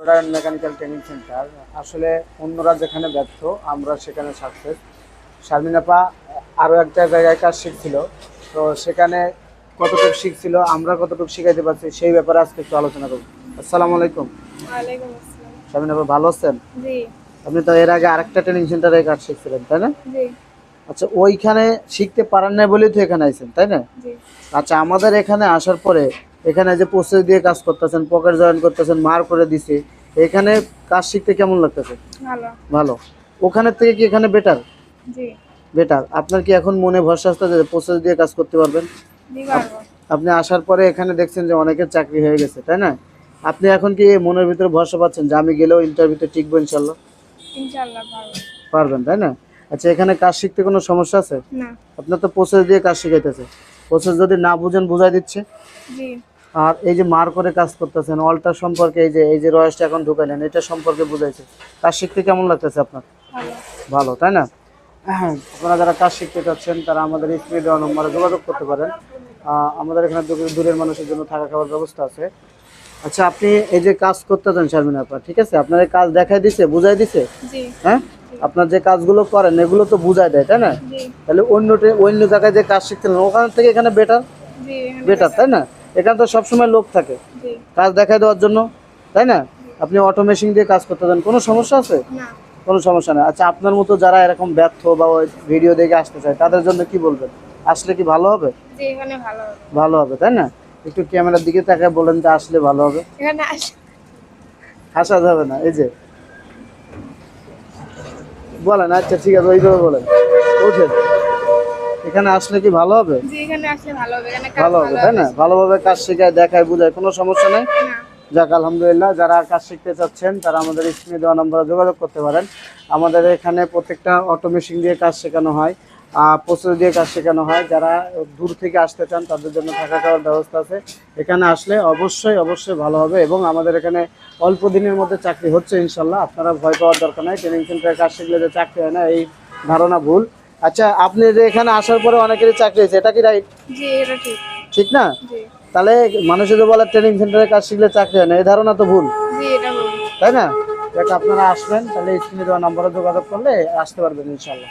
Modern mechanical training centre আসলে অন্যরা যেখানে ব্যর্থ আমরা সেখানে সাকসেস। শারমিন আপা আরও একটা জায়গায় কাজ শিখছিল, তো সেখানে কতটুকু শিখছিল, আমরা কতটুকু শিখাইতে পারছি সেই ব্যাপারে আজকে একটু আলোচনা করব। আসসালামু আলাইকুম। ওয়ালাইকুম আসসালাম। শারমিন আপা ভালো আছেন? জি। আপনি তো এর আগে আরেকটা ট্রেনিং সেন্টারে কাজ শিখছিলেন, তাই না? জি। আচ্ছা, ওইখানে শিখতে পারেন না বলেই তো এখানে আইছেন, তাই না? জি। আচ্ছা, আমাদের এখানে আসার পরে এখানে যে প্রসেস দিয়ে কাজ করতেছেন, পকেট জয়েন করতেছেন, মার করে দিছে, এখানে কাজ শিখতে কেমন লাগতেছে? ভালো। ভালো। ওখানের থেকে কি এখানে বেটার? জি। বেটার। আপনার কি এখন মনে ভরসা আসছে যে প্রসেস দিয়ে কাজ করতে পারবেন? জি পারবো। আপনি আসার পরে এখানে দেখছেন যে অনেকের চাকরি হয়ে গেছে, তাই না? আপনি এখন কি মনের ভিতরে ভরসা পাচ্ছেন যে আমি গেলেও ইন্টারভিউতে টিকবো ইনশাল্লাহ? ইনশাআল্লাহ পারবো। পারবেন, তাই না? আচ্ছা, এখানে কাজ শিখতে কোনো সমস্যা আছে? না। আপনার তো প্রসেস দিয়ে কাজ শিখাইতেছে, প্রসেস যদি না বুঝেন বুঝাই দিচ্ছে। জি। আর এই যে মার করে কাজ করতেছেন, অলটার সম্পর্কে এই যে রয়েসটা এখন ঢুকাইলেন, এটা সম্পর্কে বুঝাইছে। কাজ শিখতে কেমন লাগতেছে আপনার? ভালো। ভালো, তাই না? হ্যাঁ, আপনারা যারা কাজ শিখতে চাচ্ছেন তারা আমাদের স্ক্রিনে দেওয়া নম্বরে যোগাযোগ করতে পারেন। আমাদের এখানে দূরের মানুষের জন্য থাকা খাওয়ার ব্যবস্থা আছে। আচ্ছা, আপনি এই যে কাজ করতেছেন শারমিন আপা, ঠিক আছে, আপনার এই কাজ দেখাই দিছে, বুঝাই দিছে? জি। হ্যাঁ, আপনার যে কাজগুলো করেন এগুলো তো বুঝাই দেয়, তাই না? জি। তাহলে অন্য জায়গায় যে কাজ শিখতেন ওখান থেকে এখানে বেটার। জি। এখানে বেটার, তাই না? এখানে তো সবসময় লোক থাকে জি। কাজ দেখাই দেওয়ার জন্য, তাই না? আপনি অটো মেশিন দিয়ে কাজ করতে দেন, কোনো সমস্যা আছে? না। কোনো সমস্যা নেই। আচ্ছা, আপনার মতো যারা এরকম ব্যর্থ বা ওই ভিডিও দেখে আসতে চায় তাদের জন্য কি বলবেন? আসলে কি ভালো হবে? জি এখানে ভালো হবে। ভালো হবে, তাই না? একটু ক্যামেরার দিকে তাকায় বলেন যে আসলে ভালো হবে। এখানে আস। হাসা যাবে না, এই যে বলেন। আচ্ছা ঠিক আছে, ওইভাবে বলেন, ওঠেন। এখানে আসলে কি ভালো হবে? জি এখানে আসলে ভালো হবে। এখানে কাজ ভালো হবে, তাই না? ভালোভাবে কাজ শেখায়, দেখায়, বুঝায়, কোনো সমস্যা নেই। না। যাক, আলহামদুলিল্লাহ। যারা কাজ শিখতে চাচ্ছেন তারা আমাদের স্ক্রিনে দেওয়া নম্বরে যোগাযোগ করতে পারেন। আমাদের এখানে প্রত্যেকটা অটো মেশিন দিয়ে কাজ শেখানো হয়, প্রসেস দিয়ে কাজ শেখানো হয়। যারা দূর থেকে আসতে চান তাদের জন্য থাকা খাওয়ার ব্যবস্থা আছে। এখানে আসলে অবশ্যই অবশ্যই ভালো হবে এবং আমাদের এখানে অল্প দিনের মধ্যে চাকরি হচ্ছে ইনশাল্লাহ। আপনারা ভয় পাওয়ার দরকার নাই। ট্রেনিং সেন্টারে কাজ শিখলে যে চাকরি হয় না, এই ধারণা ভুল। আচ্ছা, আপনি যে এখানে আসার পরে অনেকেরই চাকরি হয়েছে, এটা কি রাইট? জি এটা ঠিক। ঠিক না? জি। তাহলে মানুষে যে বলে ট্রেনিং সেন্টারে কাজ শিখলে চাকরি হয় না, এই ধারণা তো ভুল, জি এটা ভুল। তাই না? দেখ, আপনারা আসবেন, তাহলে স্ক্রিনে দেওয়া নম্বরে যোগাযোগ করলে আসতে পারবেন ইনশাল্লাহ।